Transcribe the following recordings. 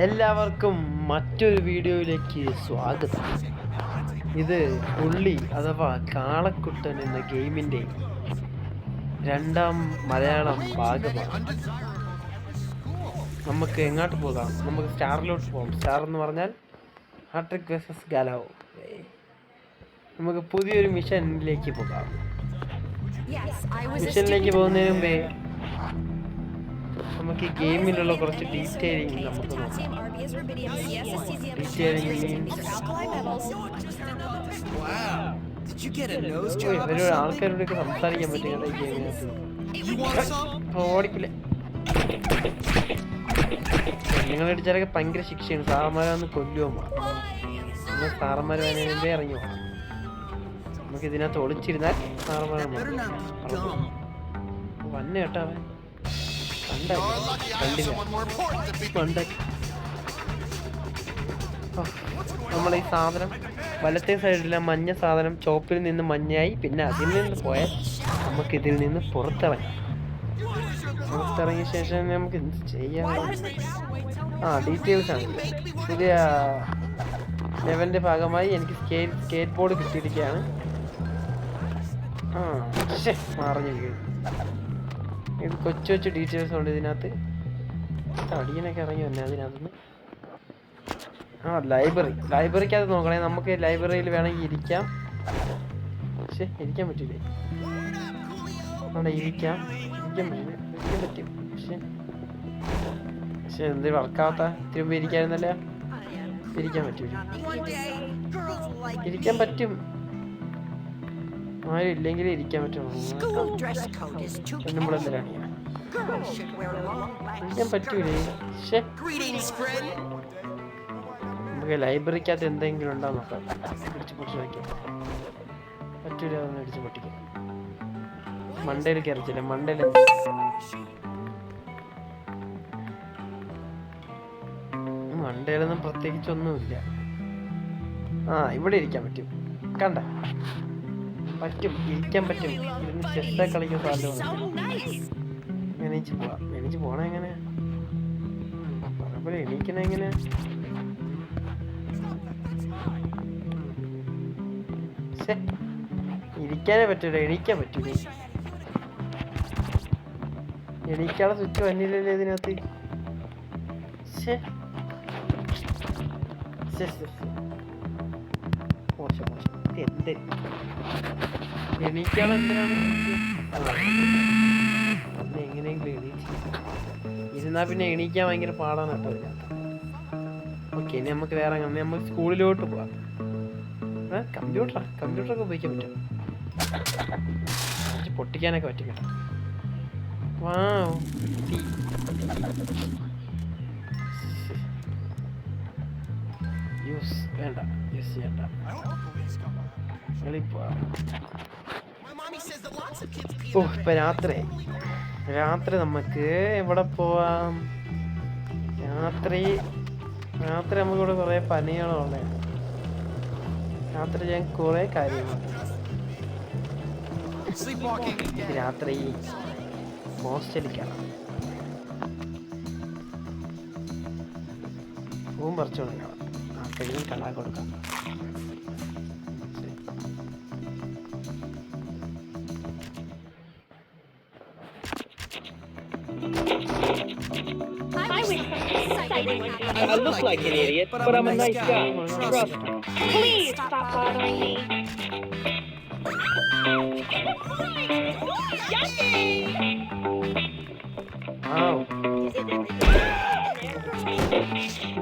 എല്ലാവർക്കും മറ്റൊരു വീഡിയോയിലേക്ക് സ്വാഗതം. ഇത് ഉള്ളി അഥവാ കാളക്കുട്ടൻ എന്ന ഗെയിമിൻ്റെ രണ്ടാം മലയാളം ഭാഗമാണ്. നമുക്ക് എങ്ങോട്ട് പോകാം? നമുക്ക് സ്റ്റാറിലോട്ട് പോകാം. സ്റ്റാർ എന്ന് പറഞ്ഞാൽ ഹാട്രിക് വേഴ്സസ് ഗാലാവോ. നമുക്ക് പുതിയൊരു മിഷനിലേക്ക് പോകാം. മിഷനിലേക്ക് പോകുന്നതിന് മുമ്പേ നമുക്ക് ഈ ഗെയിമിലുള്ള കുറച്ച് ഡീറ്റെയിലിംഗ് നമുക്ക് നോക്കാം. ഇവരോട് ആൾക്കാരോടൊക്കെ സംസാരിക്കാൻ പറ്റും ഈ ഗെയിമിനകത്ത്. ഓടിക്കില്ല. നിങ്ങളടിച്ചാലൊക്കെ ഭയങ്കര ശിക്ഷയാണ്. സാറന്മാരാന്ന് കൊല്ലുമോ? പിന്നെ സാറന്മാർ വേണമെങ്കിൽ ഇറങ്ങി പോകാം. നമുക്ക് ഇതിനകത്ത് ഒളിച്ചിരുന്നാൽ സാറന്മാരാണ് വന്ന കേട്ടോ. അവൻ നമ്മൾ ഈ സാധനം വലത്തെ സൈഡിലെ മഞ്ഞ സാധനം ചോപ്പിൽ നിന്ന് മഞ്ഞയായി, പിന്നെ അതിൽ നിന്ന് പോയാൽ നമുക്ക് ഇതിൽ നിന്ന് പുറത്തിറങ്ങാം. പുറത്തിറങ്ങിയ ശേഷം നമുക്ക് എന്ത് ചെയ്യാം? ഡീറ്റെയിൽസ് ആണ്. പുതിയ ലെവലിന്റെ ഭാഗമായി എനിക്ക് സ്കേറ്റ് ബോർഡ് കിട്ടിയിരിക്കുകയാണ്. മറിഞ്ഞു വീഴും. ഇത് കൊച്ചു കൊച്ചു ഡീറ്റെയിൽസ് ഉണ്ട് ഇതിനകത്ത്. അടിയനൊക്കെ ഇറങ്ങി വന്നെ അതിനകത്തുനിന്ന്. ലൈബ്രറിക്കകത്ത് നോക്കണേ. നമുക്ക് ലൈബ്രറിയിൽ വേണമെങ്കിൽ ഇരിക്കാം. പക്ഷെ ഇരിക്കാൻ പറ്റില്ലേ? അവിടെ ഇരിക്കാൻ പറ്റും. പക്ഷെ എന്ത് വർക്കാത്ത തിരുമ്പ് ഇരിക്കായിരുന്നല്ലേ? ഇരിക്കാൻ പറ്റൂല. ഇരിക്കാൻ പറ്റും. ആരും ഇല്ലെങ്കിൽ ഇരിക്കാൻ പറ്റുമോ? നമ്മളെന്തിനാണ് ഇരിക്കാൻ പറ്റൂലേ? നമുക്ക് ലൈബ്രറിക്കകത്ത് എന്തെങ്കിലും ഉണ്ടാവും നോക്കാം. പിടിച്ച് പൊട്ടിച്ച് വയ്ക്കാം. പറ്റൂല. അതൊന്നും അടിച്ച് പൊട്ടിക്കാം. മണ്ടയിൽ കയറിച്ചില്ല. മണ്ടയിലൊന്നും പ്രത്യേകിച്ചൊന്നുമില്ല. ഇവിടെ ഇരിക്കാൻ പറ്റും. കണ്ട പറ്റും. ഇരിക്കാൻ പറ്റും. ഇരുന്ന് ചെസ്സൊക്കെ കളിക്കുന്ന സാധനമാണ്. എണീച്ച് പോവാം. എണീച്ച് പോണ എങ്ങനെ? പറയപോലെ എണീക്കണ എങ്ങനെ? ഇരിക്കാനേ പറ്റൂല. എണീക്കാൻ പറ്റൂലേ? എണീക്കാനുള്ള സ്വിച്ച് വന്നില്ലല്ലേ ഇതിനകത്ത്? മോശം. എന്ത് എണീക്കാൾ എന്തിനാണ്? അന്ന് എങ്ങനെയെങ്കിലും എണീച്ച് ഇരുന്നാൽ പിന്നെ എണീക്കാൻ ഭയങ്കര പാടാണ് കേട്ടോ ഇതിനകത്ത്. ഓക്കെ, ഇനി നമുക്ക് വേറെ നമുക്ക് സ്കൂളിലോട്ട് പോവാം. കമ്പ്യൂട്ടറൊക്കെ ഉപയോഗിക്കാൻ പറ്റും. പൊട്ടിക്കാനൊക്കെ പറ്റും കേട്ടോ. യൂസ് ചെയ്യണ്ട. ഇപ്പൊ രാത്രി നമുക്ക് എവിടെ പോവാം? രാത്രി നമുക്കിവിടെ കുറെ പണികളുള്ള. രാത്രി ഞാൻ കുറെ കാര്യങ്ങൾ. രാത്രി ഹോസ്റ്റലിലാണ്. റൂം പറിച്ചോണ്ട് കാണാം. അപ്പോഴും കളാ കൊടുക്കാം. I look like an idiot, but I'm a nice guy. Trust me. Please stop bothering me.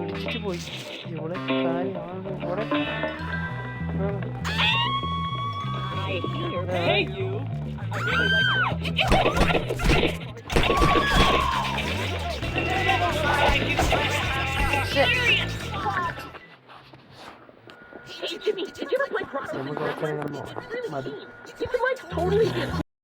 പിടിച്ചിട്ട് പോയി. ഇവിടെ ഇവിടെ Hey, you! I really like നമുക്ക് you.